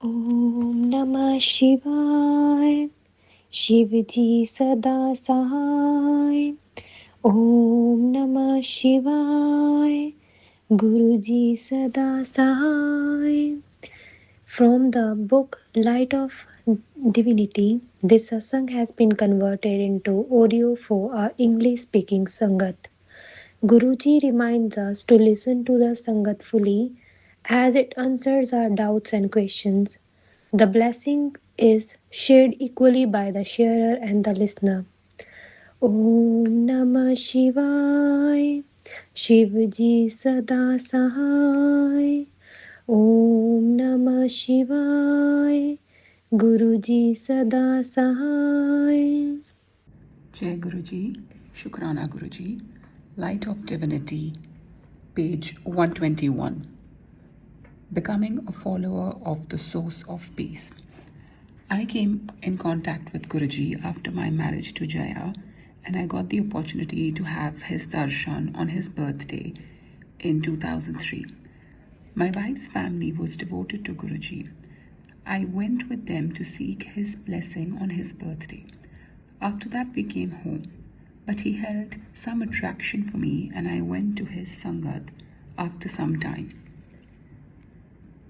Om Namah Shivaya. Shivji Sada Sahai. Om Namah Shivaya. Guruji Sada Sahai. From the book Light of Divinity, this satsang has been converted into audio for our English speaking Sangat. Guruji reminds us to listen to the Sangat fully as it answers our doubts and questions. The blessing is shared equally by the sharer and the listener. Om Namah Shivaya. Shivji Sada Sahai. Om Namah Shivaya. Guruji Sada Sahai. Jai Guruji, Shukrana Guruji, Light of Divinity, page 121. Becoming a follower of the source of peace. I came in contact with Guruji after my marriage to Jaya, and I got the opportunity to have his darshan on his birthday in 2003. My wife's family was devoted to Guruji. I went with them to seek his blessing on his birthday. After that we came home, but he held some attraction for me and I went to his Sangat after some time.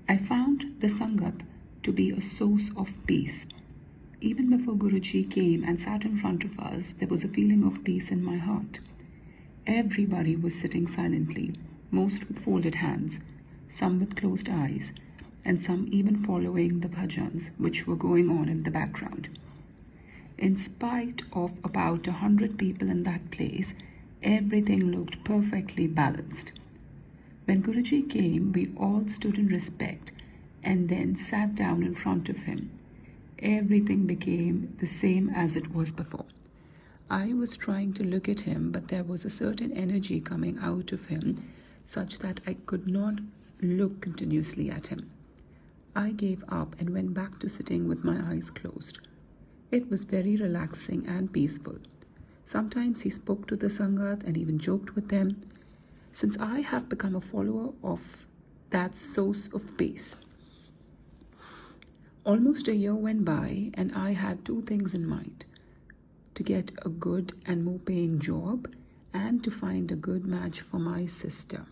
I found the Sangat to be a source of peace. Even before Guruji came and sat in front of us, there was a feeling of peace in my heart. Everybody was sitting silently, most with folded hands, some with closed eyes, and some even following the bhajans which were going on in the background. In spite of about 100 people in that place, everything looked perfectly balanced. When Guruji came, we all stood in respect and then sat down in front of him. Everything became the same as it was before. I was trying to look at him, but there was a certain energy coming out of him such that I could not look continuously at him. I gave up and went back to sitting with my eyes closed. It was very relaxing and peaceful. Sometimes he spoke to the Sangat and even joked with them. Since I have become a follower of that source of peace, almost a year went by and I had two things in mind: to get a good and more paying job and to find a good match for my sister.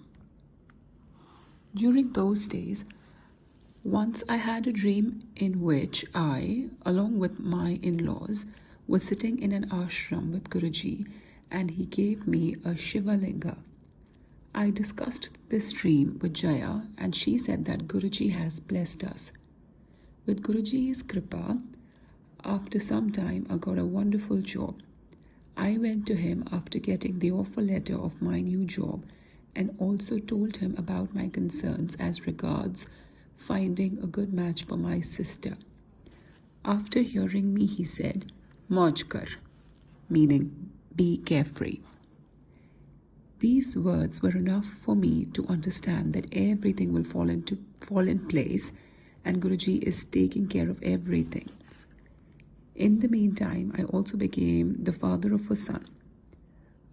During those days, once I had a dream in which I, along with my in-laws, was sitting in an ashram with Guruji and he gave me a Shiva Linga. I discussed this dream with Jaya and she said that Guruji has blessed us. With Guruji's kripa, after some time I got a wonderful job. I went to him after getting the offer letter of my new job and also told him about my concerns as regards finding a good match for my sister. After hearing me, he said, "Mauj kar," meaning be carefree. These words were enough for me to understand that everything will fall in place and Guruji is taking care of everything. In the meantime, I also became the father of a son.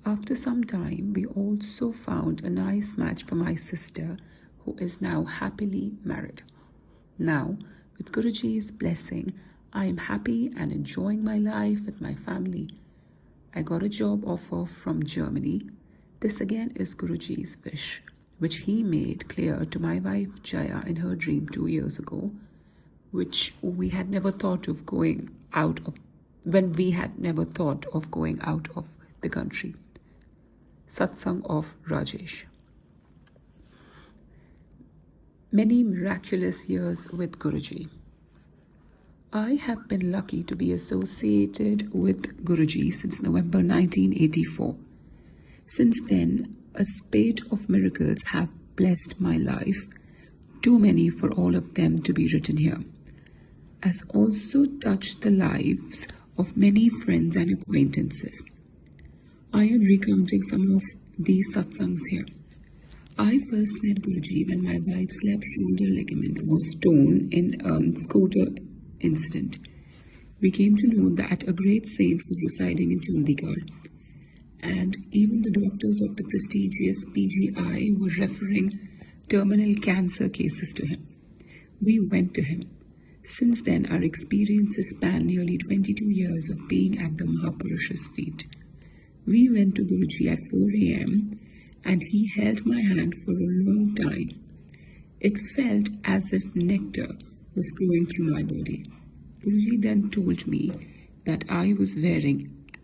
After some time, we also found a nice match for my sister, who is now happily married. Now, with Guruji's blessing, I am happy and enjoying my life with my family. I got a job offer from Germany. This again is Guruji's wish, which he made clear to my wife Jaya in her dream 2 years ago, which we had never thought of going out of, when we had never thought of going out of the country. Satsang of Rajesh. Many miraculous years with Guruji. I have been lucky to be associated with Guruji since November 1984. Since then, a spate of miracles have blessed my life, too many for all of them to be written here, as also touched the lives of many friends and acquaintances. I am recounting some of these satsangs here. I first met Guruji when my wife's left shoulder ligament was torn in a scooter incident. We came to know that a great saint was residing in Chandigarh, and even the doctors of the prestigious PGI were referring terminal cancer cases to him. We went to him. Since then, our experiences span nearly 22 years of being at the Mahapurusha's feet. We went to Guruji at 4 a.m. and he held my hand for a long time. It felt as if nectar was flowing through my body. Guruji then told me that I was wearing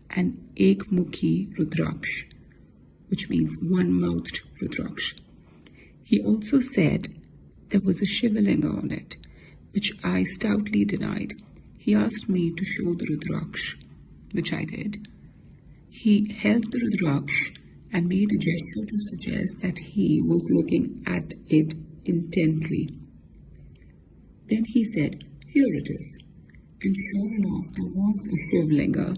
an Ekmukhi Rudraksh, which means one-mouthed Rudraksh. He also said there was a Shivalinga on it, which I stoutly denied. He asked me to show the Rudraksh, which I did. He held the Rudraksh and made a gesture to suggest that he was looking at it intently. Then he said, "Here it is." And sure enough, there was a Shivlinga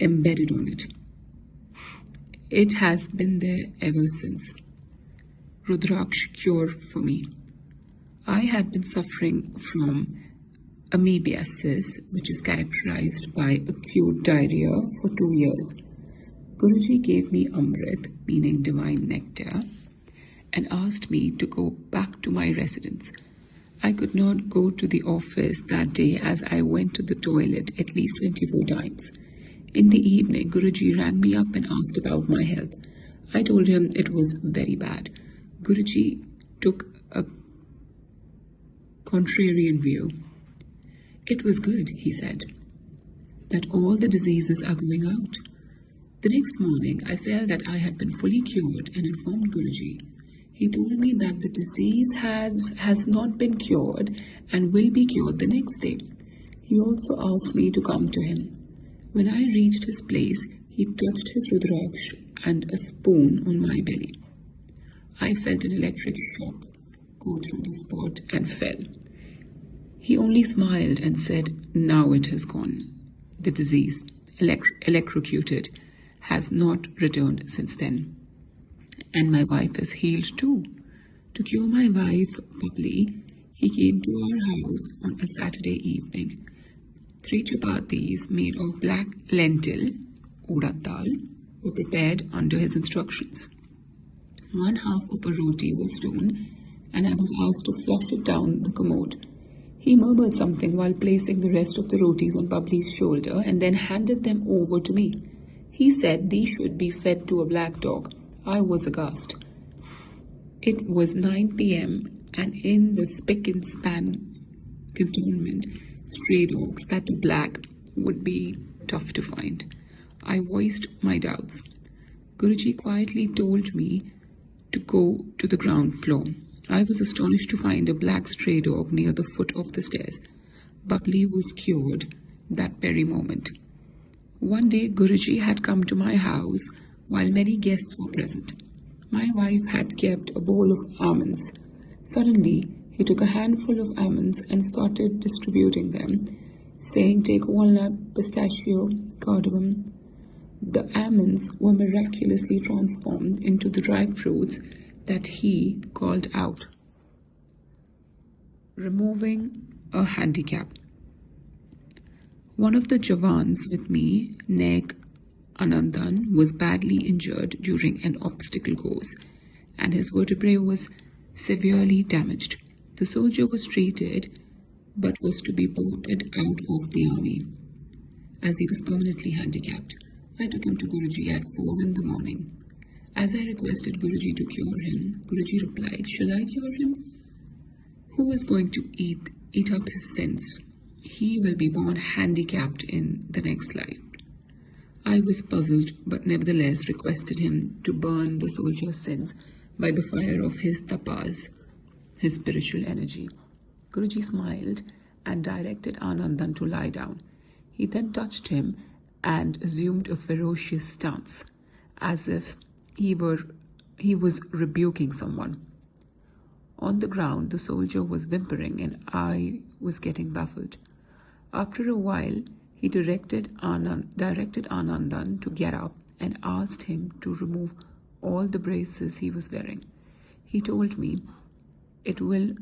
embedded on it. It has been there ever since. Rudraksh cure for me. I had been suffering from amoebiasis, which is characterized by acute diarrhea, for 2 years. Guruji gave me Amrit, meaning divine nectar, and asked me to go back to my residence. I could not go to the office that day as I went to the toilet at least 24 times. In the evening, Guruji rang me up and asked about my health. I told him it was very bad. Guruji took a contrarian view. It was good, he said, that all the diseases are going out. The next morning, I felt that I had been fully cured and informed Guruji. He told me that the disease has not been cured and will be cured the next day. He also asked me to come to him. When I reached his place, he touched his Rudraksh and a spoon on my belly. I felt an electric shock go through the spot and fell. He only smiled and said, "Now it has gone. The disease, electrocuted, has not returned since then. And my wife is healed too." To cure my wife, Bubbly, he came to our house on a Saturday evening. 3 chapatis made of black lentil, urad dal, were prepared under his instructions. 1/2 of a roti was thrown, and I was asked to flush it down the commode. He murmured something while placing the rest of the rotis on Bubbly's shoulder and then handed them over to me. He said these should be fed to a black dog. I was aghast. It was 9 p.m. and in the spick and span cantonment, stray dogs that were black would be tough to find. I voiced my doubts. Guruji quietly told me to go to the ground floor. I was astonished to find a black stray dog near the foot of the stairs. Bubbly was cured that very moment. One day, Guruji had come to my house while many guests were present. My wife had kept a bowl of almonds. Suddenly, he took a handful of almonds and started distributing them, saying, "Take walnut, pistachio, cardamom." The almonds were miraculously transformed into the dry fruits that he called out, removing a handicap. One of the Javans with me, Nek Anandan, was badly injured during an obstacle course, and his vertebrae was severely damaged. The soldier was treated, but was to be voted out of the army, as he was permanently handicapped. I took him to Guruji at 4 in the morning. As I requested Guruji to cure him, Guruji replied, "Shall I cure him? Who is going to eat up his sins? He will be born handicapped in the next life." I was puzzled, but nevertheless requested him to burn the soldier's sins by the fire of his tapas, his spiritual energy. Guruji smiled and directed Anandan to lie down. He then touched him and assumed a ferocious stance, as if he was rebuking someone. On the ground, the soldier was whimpering and I was getting baffled. After a while, he directed Anandan to get up and asked him to remove all the braces he was wearing. He told me, "It will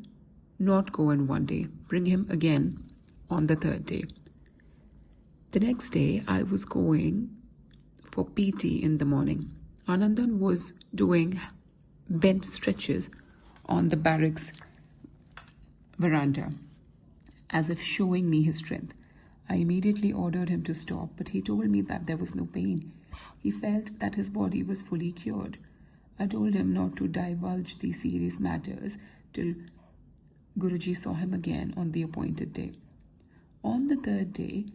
not go in one day. Bring him again on the 3rd day." The next day, I was going for PT in the morning. Anandan was doing bent stretches on the barracks veranda. as if showing me his strength. I immediately ordered him to stop, but he told me that there was no pain. He felt that his body was fully cured. I told him not to divulge these serious matters till Guruji saw him again on the appointed day. On the third day,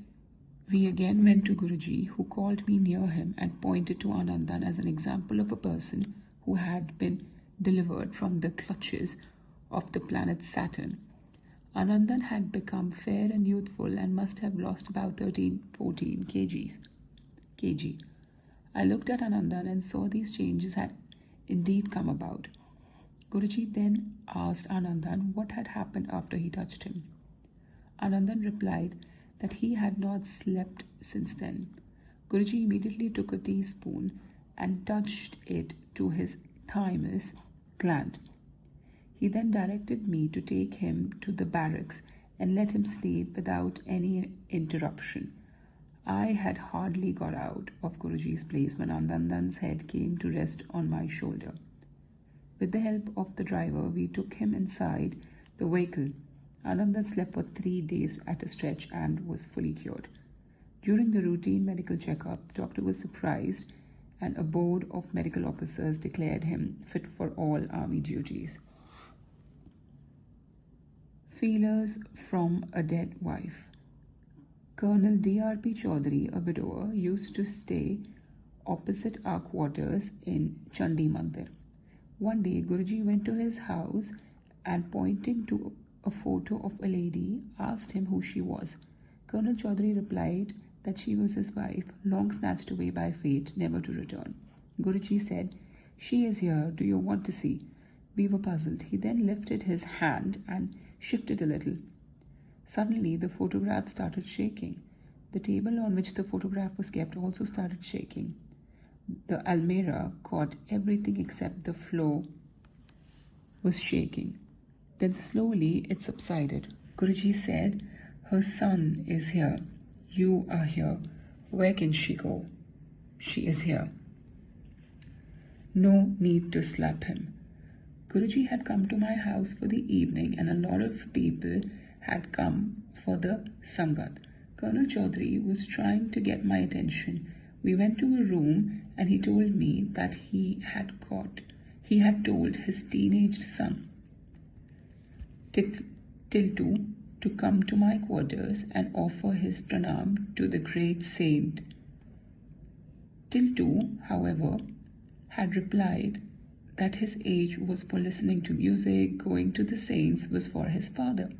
we again went to Guruji, who called me near him and pointed to Anandan as an example of a person who had been delivered from the clutches of the planet Saturn. Anandan had become fair and youthful and must have lost about 13-14 kg. I looked at Anandan and saw these changes had indeed come about. Guruji then asked Anandan what had happened after he touched him. Anandan replied that he had not slept since then. Guruji immediately took a teaspoon and touched it to his thymus gland. He then directed me to take him to the barracks and let him sleep without any interruption. I had hardly got out of Guruji's place when Anandan's head came to rest on my shoulder. With the help of the driver, we took him inside the vehicle. Anandan slept for 3 days at a stretch and was fully cured. During the routine medical checkup, the doctor was surprised and a board of medical officers declared him fit for all army duties. Feelers from a dead wife. Colonel D.R.P. Chaudhary, a widower, used to stay opposite our quarters in Chandi Mandir. One day, Guruji went to his house and, pointing to a photo of a lady, asked him who she was. Colonel Chaudhary replied that she was his wife, long snatched away by fate, never to return. Guruji said, "She is here. Do you want to see?" We were puzzled. He then lifted his hand and shifted a little. Suddenly, the photograph started shaking. The table on which the photograph was kept also started shaking. The almirah caught everything except the floor was shaking. Then slowly it subsided. Guruji said, "Her son is here. You are here. Where can she go? She is here. No need to slap him." Guruji had come to my house for the evening and a lot of people had come for the Sangat. Colonel Chaudhary was trying to get my attention. We went to a room and he told me that he had told his teenage son, Tiltu, to come to my quarters and offer his pranam to the great saint. Tiltu, however, had replied that his age was for listening to music, going to the saints was for his father.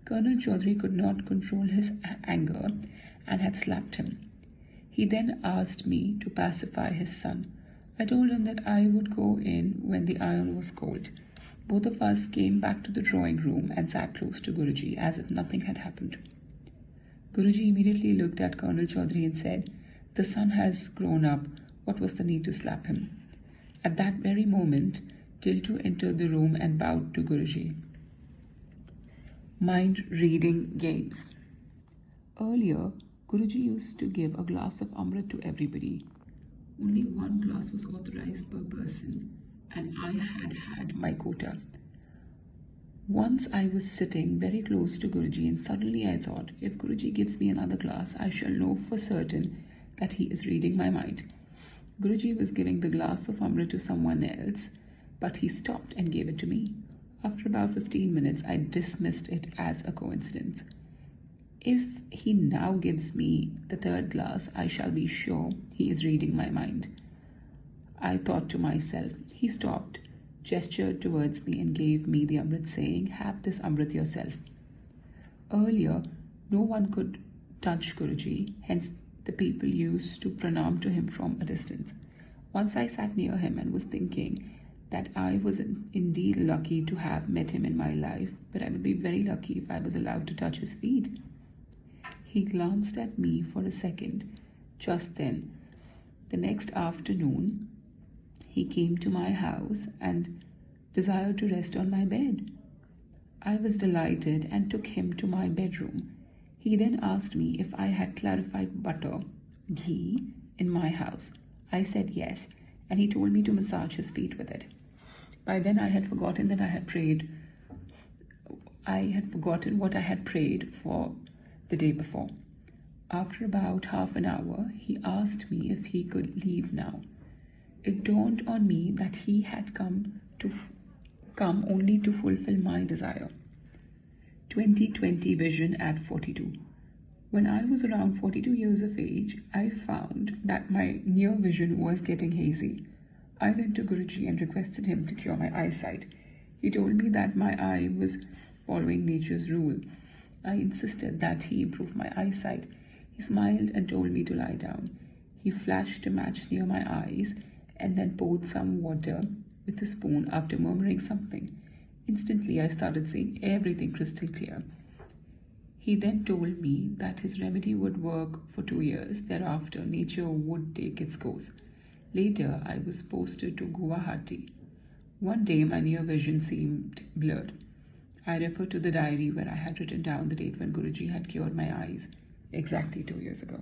Colonel Chaudhary could not control his anger and had slapped him. He then asked me to pacify his son. I told him that I would go in when the iron was cold. Both of us came back to the drawing room and sat close to Guruji as if nothing had happened. Guruji immediately looked at Colonel Chaudhary and said, "The son has grown up. What was the need to slap him?" At that very moment, Tiltu entered the room and bowed to Guruji. Mind reading games. Earlier, Guruji used to give a glass of Amrit to everybody. Only one glass was authorized per person, and I had my quota. Once I was sitting very close to Guruji and suddenly I thought, if Guruji gives me another glass, I shall know for certain that he is reading my mind. Guruji was giving the glass of Amrit to someone else, but he stopped and gave it to me. After about 15 minutes, I dismissed it as a coincidence. If he now gives me the third glass, I shall be sure he is reading my mind. I thought to myself. He stopped, gestured towards me and gave me the Amrit, saying, "Have this Amrit yourself." Earlier, no one could touch Guruji, hence the people used to pranam to him from a distance. Once I sat near him and was thinking that I was indeed lucky to have met him in my life, but I would be very lucky if I was allowed to touch his feet. He glanced at me for a second. Just then, the next afternoon, he came to my house and desired to rest on my bed. I was delighted and took him to my bedroom. He then asked me if I had clarified butter, ghee, in my house. I said yes, and he told me to massage his feet with it. By then I had forgotten that I had prayed I had forgotten what I had prayed for the day before. After about half an hour, he asked me if he could leave now. It dawned on me that he had come only to fulfill my desire. 2020 vision at 42. When I was around 42 years of age, I found that my near vision was getting hazy. I went to Guruji and requested him to cure my eyesight. He told me that my eye was following nature's rule. I insisted that he improve my eyesight. He smiled and told me to lie down. He flashed a match near my eyes and then poured some water with a spoon after murmuring something. Instantly, I started seeing everything crystal clear. He then told me that his remedy would work for 2 years. Thereafter, nature would take its course. Later, I was posted to Guwahati. One day, my near vision seemed blurred. I referred to the diary where I had written down the date when Guruji had cured my eyes, exactly 2 years ago.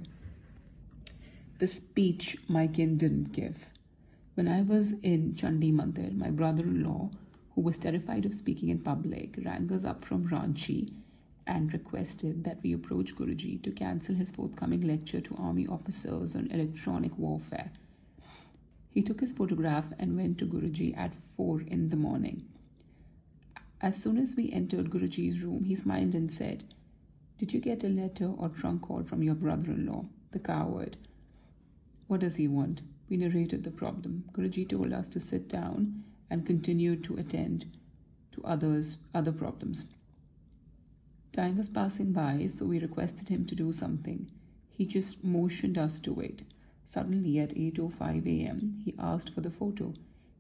The speech my kin didn't give. When I was in Chandi Mandir, my brother-in-law, who was terrified of speaking in public, rang us up from Ranchi and requested that we approach Guruji to cancel his forthcoming lecture to army officers on electronic warfare. He took his photograph and went to Guruji at 4 in the morning. As soon as we entered Guruji's room, he smiled and said, "Did you get a letter or trunk call from your brother-in-law, the coward? What does he want?" We narrated the problem. Guruji told us to sit down and continue to attend to other problems. Time was passing by, so we requested him to do something. He just motioned us to wait. Suddenly, at 8:05 a.m., he asked for the photo.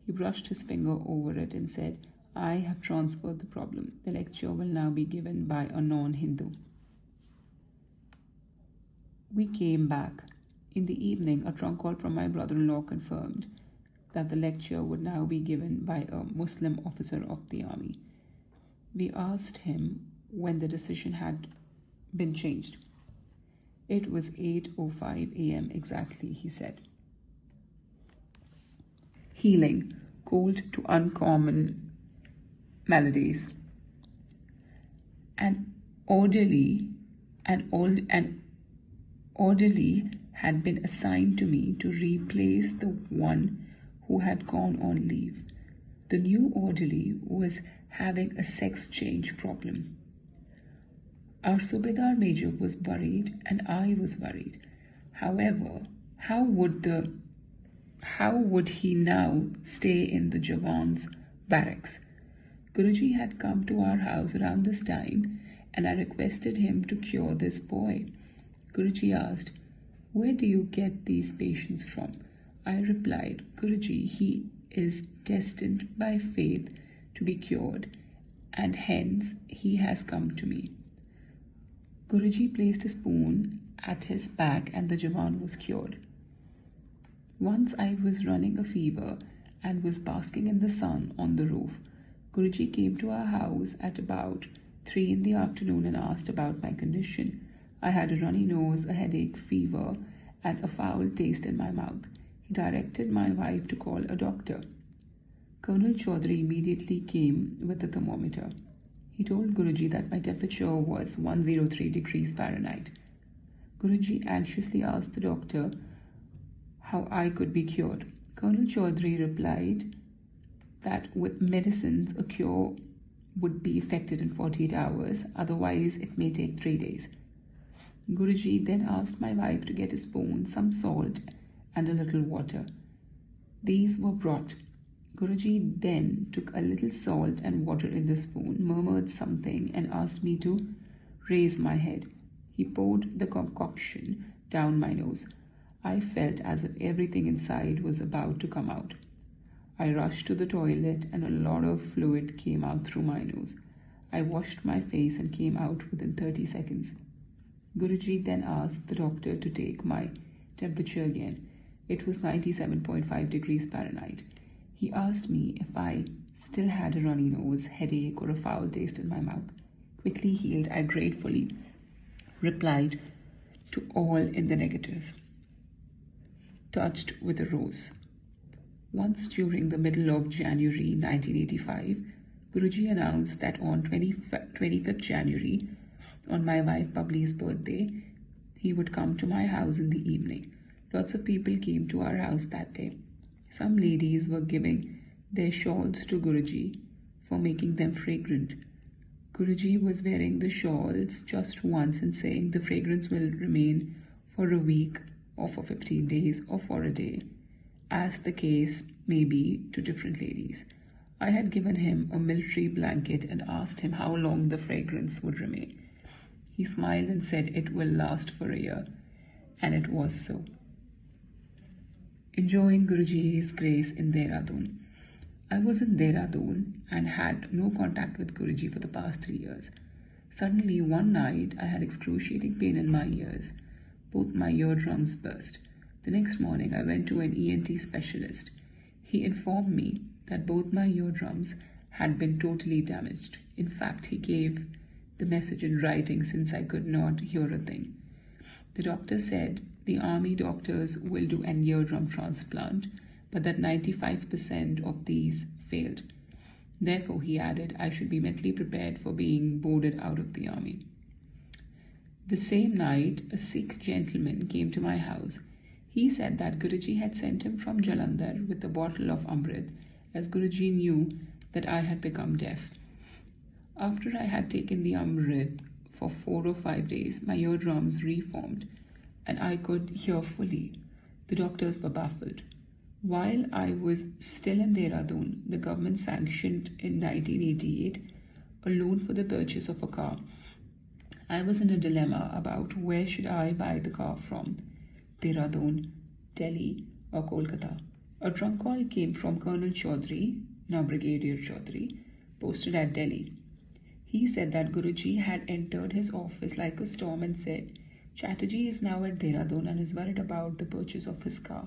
He brushed his finger over it and said, "I have transferred the problem. The lecture will now be given by a non-Hindu." We came back. In the evening, a trunk call from my brother-in-law confirmed that the lecture would now be given by a Muslim officer of the army. We asked him when the decision had been changed. It was 8:05 a.m. exactly, he said. Healing, cold to uncommon melodies. An orderly had been assigned to me to replace the one who had gone on leave. The new orderly was having a sex change problem. Our Subedar Major was worried and I was worried. However, how would he now stay in the Jawan's barracks? Guruji had come to our house around this time and I requested him to cure this boy. Guruji asked, "Where do you get these patients from?" I replied, "Guruji, he is destined by faith to be cured and hence he has come to me." Guruji placed a spoon at his back and the Jawan was cured. Once I was running a fever and was basking in the sun on the roof. Guruji came to our house at about 3 in the afternoon and asked about my condition. I had a runny nose, a headache, fever, and a foul taste in my mouth. He directed my wife to call a doctor. Colonel Chaudhary immediately came with the thermometer. He told Guruji that my temperature was 103 degrees Fahrenheit. Guruji anxiously asked the doctor how I could be cured. Colonel Chaudhary replied that with medicines a cure would be effected in 48 hours, otherwise it may take 3 days. Guruji then asked my wife to get a spoon, some salt and a little water. These were brought. Guruji then took a little salt and water in the spoon, murmured something and asked me to raise my head. He poured the concoction down my nose. I felt as if everything inside was about to come out. I rushed to the toilet and a lot of fluid came out through my nose. I washed my face and came out within 30 seconds. Guruji then asked the doctor to take my temperature again. It was 97.5 degrees Fahrenheit. He asked me if I still had a runny nose, headache, or a foul taste in my mouth. Quickly healed, I gratefully replied to all in the negative. Touched with a rose. Once during the middle of January 1985, Guruji announced that on 25th January, on my wife Bubbly's birthday, he would come to my house in the evening. Lots of people came to our house that day. Some ladies were giving their shawls to Guruji for making them fragrant. Guruji was wearing the shawls just once and saying the fragrance will remain for a week or for 15 days or for a day, as the case may be to different ladies. I had given him a military blanket and asked him how long the fragrance would remain. He smiled and said it will last for a year, and it was so. Enjoying Guruji's grace in Dehradun. I was in Dehradun and had no contact with Guruji for the past 3 years. Suddenly, one night, I had excruciating pain in my ears. Both my eardrums burst. The next morning, I went to an ENT specialist. He informed me that both my eardrums had been totally damaged. In fact, he gave the message in writing since I could not hear a thing. The doctor said the army doctors will do an eardrum transplant, but that 95% of these failed. Therefore, he added, I should be mentally prepared for being boarded out of the army. The same night, a Sikh gentleman came to my house. He said that Guruji had sent him from Jalandhar with a bottle of Amrit, as Guruji knew that I had become deaf. After I had taken the Amrit for 4 or 5 days, my eardrums reformed, and I could hear fully. The doctors were baffled. While I was still in Dehradun, the government sanctioned in 1988 a loan for the purchase of a car. I was in a dilemma about where should I buy the car from, Dehradun, Delhi or Kolkata. A drunk call came from Colonel Chaudhary, now Brigadier Chaudhary, posted at Delhi. He said that Guruji had entered his office like a storm and said, Chatterjee is now at Dehradun and is worried about the purchase of his car.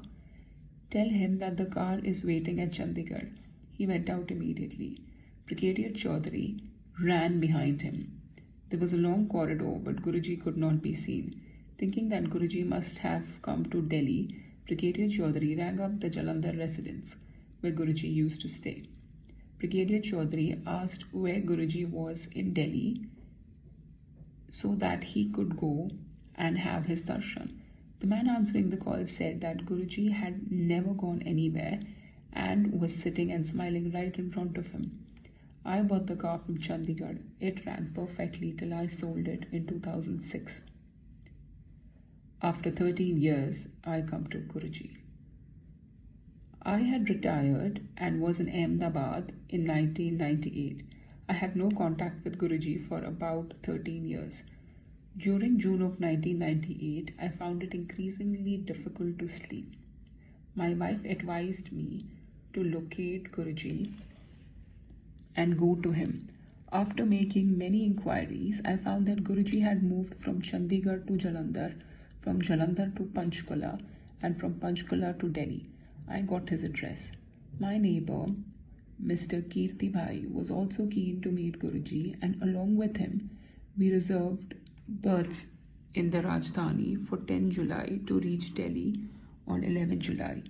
Tell him that the car is waiting at Chandigarh. He went out immediately. Brigadier Chaudhary ran behind him. There was a long corridor, but Guruji could not be seen. Thinking that Guruji must have come to Delhi, Brigadier Chaudhary rang up the Jalandhar residence, where Guruji used to stay. Brigadier Chaudhary asked where Guruji was in Delhi so that he could go and have his darshan. The man answering the call said that Guruji had never gone anywhere and was sitting and smiling right in front of him. I bought the car from Chandigarh. It ran perfectly till I sold it in 2006. After 13 years, I come to Guruji. I had retired and was in Ahmedabad in 1998. I had no contact with Guruji for about 13 years. During June of 1998, I found it increasingly difficult to sleep. My wife advised me to locate Guruji and go to him. After making many inquiries, I found that Guruji had moved from Chandigarh to Jalandhar, from Jalandhar to Panchkula, and from Panchkula to Delhi. I got his address. My neighbor, Mr. Kirti Bhai, was also keen to meet Guruji, and along with him, we reserved berths in the Rajdhani for 10 July to reach Delhi on 11 July.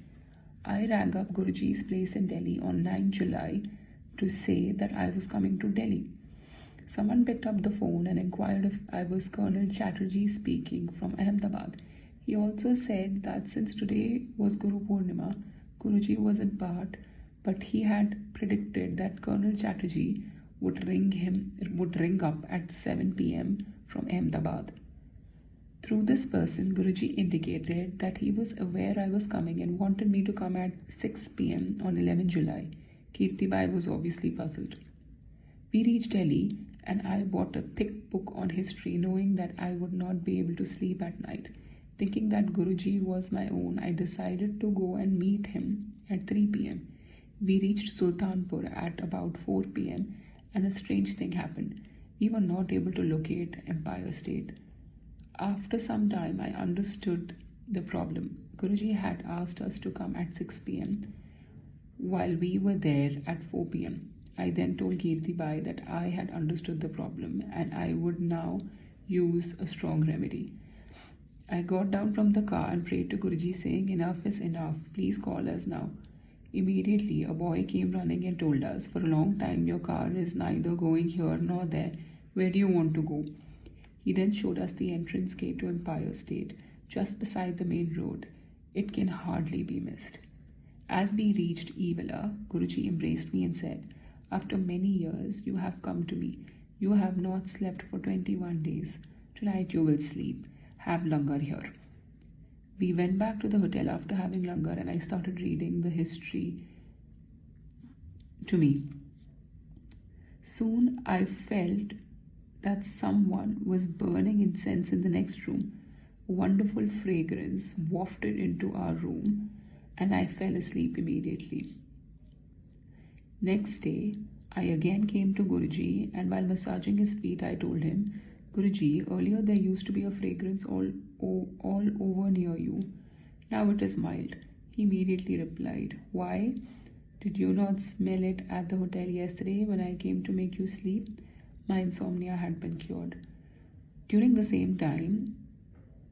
I rang up Guruji's place in Delhi on 9 July to say that I was coming to Delhi. Someone picked up the phone and inquired if I was Colonel Chatterjee speaking from Ahmedabad. He also said that since today was Guru Purnima, Guruji was in part, but he had predicted that Colonel Chatterjee would ring up at 7 p.m. from Ahmedabad. Through this person, Guruji indicated that he was aware I was coming and wanted me to come at 6 p.m. on 11 July. Kirti Bhai was obviously puzzled. We reached Delhi and I bought a thick book on history, knowing that I would not be able to sleep at night. Thinking that Guruji was my own, I decided to go and meet him at 3 p.m. We reached Sultanpur at about 4 p.m. and a strange thing happened. We were not able to locate Empire State. After some time, I understood the problem. Guruji had asked us to come at 6 p.m. while we were there at 4 p.m. I then told Kirti Bhai that I had understood the problem and I would now use a strong remedy. I got down from the car and prayed to Guruji saying, enough is enough, please call us now. Immediately, a boy came running and told us, "For a long time, your car is neither going here nor there. Where do you want to go?" He then showed us the entrance gate to Empire State, just beside the main road. It can hardly be missed. As we reached Evila, Guruji embraced me and said, "After many years, you have come to me. You have not slept for 21 days. Tonight you will sleep. Have langar here." We went back to the hotel after having langar and I started reading the history to me. Soon I felt that someone was burning incense in the next room. A wonderful fragrance wafted into our room and I fell asleep immediately. Next day, I again came to Guruji and while massaging his feet, I told him, "Guruji, earlier there used to be a fragrance all over near you. Now it is mild." He immediately replied, "Why? Did you not smell it at the hotel yesterday when I came to make you sleep?" My insomnia had been cured. During the same time,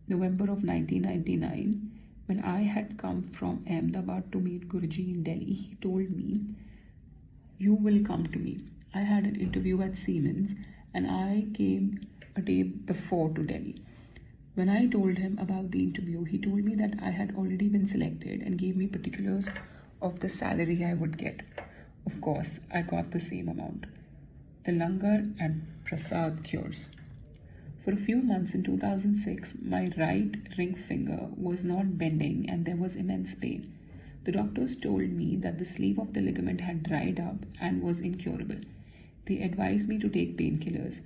November of 1999, when I had come from Ahmedabad to meet Guruji in Delhi, he told me, "You will come to me." I had an interview at Siemens and I came a day before to Delhi. When I told him about the interview, he told me that I had already been selected and gave me particulars of the salary I would get. Of course, I got the same amount. The langar and prasad cures. For a few months in 2006, my right ring finger was not bending and there was immense pain. The doctors told me that the sleeve of the ligament had dried up and was incurable. They advised me to take painkillers.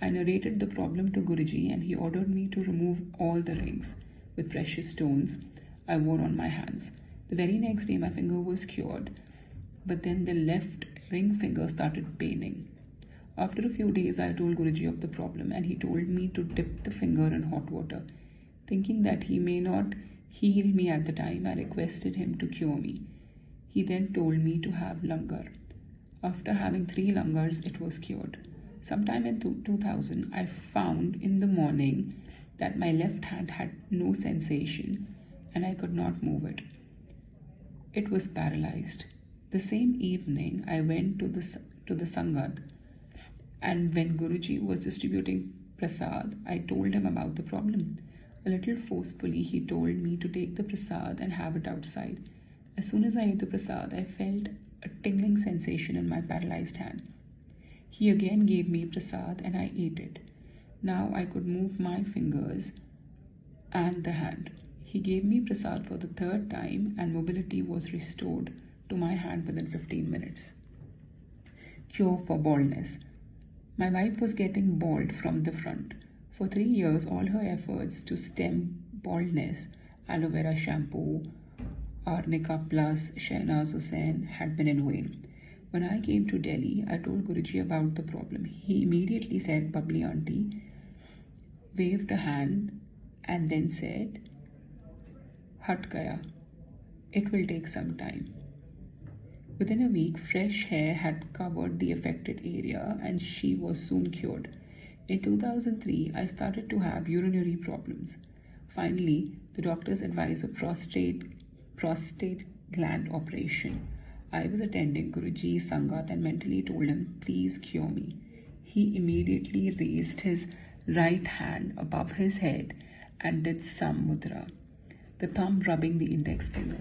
I narrated the problem to Guruji and he ordered me to remove all the rings with precious stones I wore on my hands. The very next day my finger was cured, but then the left ring finger started paining. After a few days I told Guruji of the problem and he told me to dip the finger in hot water. Thinking that he may not heal me at the time, I requested him to cure me. He then told me to have langar. After having 3 langars, it was cured. Sometime in 2000, I found in the morning that my left hand had no sensation and I could not move it. It was paralyzed. The same evening, I went to the Sangat, and when Guruji was distributing prasad, I told him about the problem. A little forcefully, he told me to take the prasad and have it outside. As soon as I ate the prasad, I felt a tingling sensation in my paralyzed hand. He again gave me prasad and I ate it. Now I could move my fingers and the hand. He gave me prasad for the 3rd time and mobility was restored to my hand within 15 minutes. Cure for baldness. My wife was getting bald from the front. For 3 years, all her efforts to stem baldness, aloe vera shampoo, Arnica Plus, Shehnaz Hussain, had been in vain. When I came to Delhi, I told Guruji about the problem. He immediately said, "Bubbly auntie," waved a hand and then said, "Hat gaya. It will take some time." Within a week, fresh hair had covered the affected area and she was soon cured. In 2003, I started to have urinary problems. Finally, the doctors advised a prostate gland operation. I was attending Guruji's Sangat and mentally told him, "Please cure me." He immediately raised his right hand above his head and did some mudra, the thumb rubbing the index finger.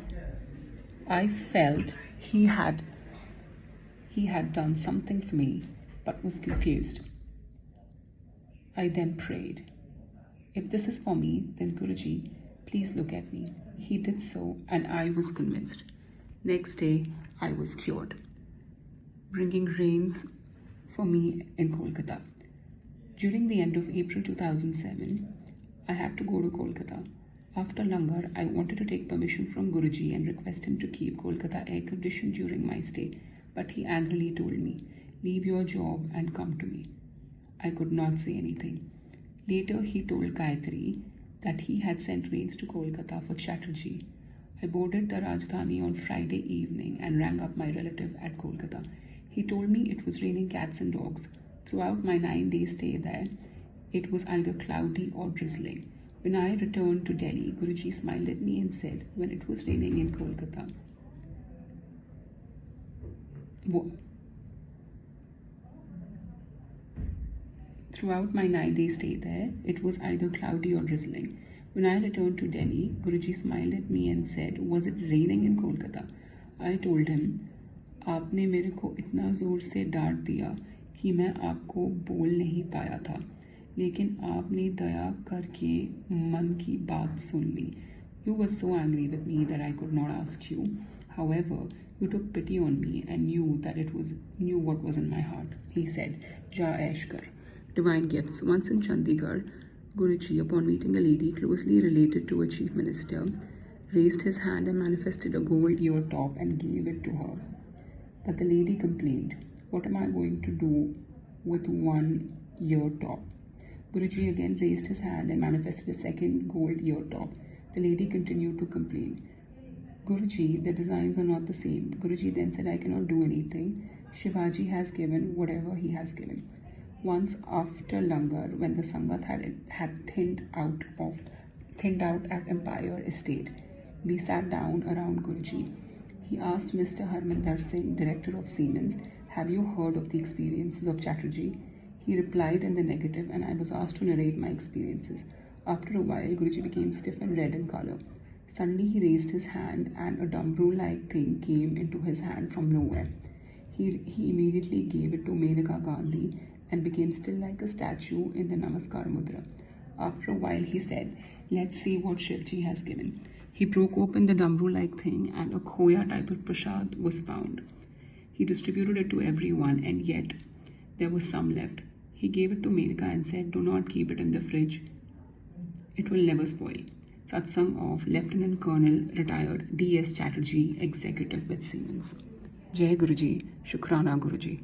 I felt he had done something for me, but was confused. I then prayed, "If this is for me, then Guruji, please look at me." He did so and I was convinced. Next day, I was cured, bringing rains for me in Kolkata. During the end of April 2007, I had to go to Kolkata. After langar, I wanted to take permission from Guruji and request him to keep Kolkata air-conditioned during my stay, but he angrily told me, "Leave your job and come to me." I could not say anything. Later, he told Gayatri that he had sent rains to Kolkata for Chatterjee. I boarded the Rajdhani on Friday evening and rang up my relative at Kolkata. He told me it was raining cats and dogs. Throughout my 9-day stay there, it was either cloudy or drizzling. When I returned to Delhi, Guruji smiled at me and said, "When it was raining in Kolkata, Throughout my 9-day stay there, it was either cloudy or drizzling. When I returned to Delhi, Guruji smiled at me and said, "Was it raining in Kolkata?" I told him, "आपने मेरे को इतना ज़ोर से डांट दिया कि मैं आपको बोल नहीं पाया था, लेकिन आपने दया करके मन की बात सुन ली. You were so angry with me that I could not ask you. However, you took pity on me and knew what was in my heart." He said, "Ja Aishkar." Divine gifts. Once in Chandigarh, Guruji, upon meeting a lady closely related to a chief minister, raised his hand and manifested a gold ear top and gave it to her. But the lady complained, "What am I going to do with one ear top?" Guruji again raised his hand and manifested a second gold ear top. The lady continued to complain. "Guruji, the designs are not the same." Guruji then said, "I cannot do anything. Shivaji has given whatever he has given." Once after Langar, when the Sangat had thinned out at Empire Estate, we sat down around Guruji. He asked Mr. Harminder Singh, director of Siemens, "Have you heard of the experiences of Chatterjee?" He replied in the negative, and I was asked to narrate my experiences. After a while, Guruji became stiff and red in color. Suddenly, he raised his hand, and a dumbbell-like thing came into his hand from nowhere. He immediately gave it to Menaka Gandhi and became still like a statue in the Namaskar Mudra. After a while, he said, "Let's see what Shivji has given." He broke open the dumbbell-like thing, and a khoya type of prasad was found. He distributed it to everyone, and yet there was some left. He gave it to Menaka and said, "Do not keep it in the fridge. It will never spoil." Satsang of Lieutenant Colonel retired D.S. Chatterjee, executive with Siemens. Jai Guruji, Shukrana Guruji.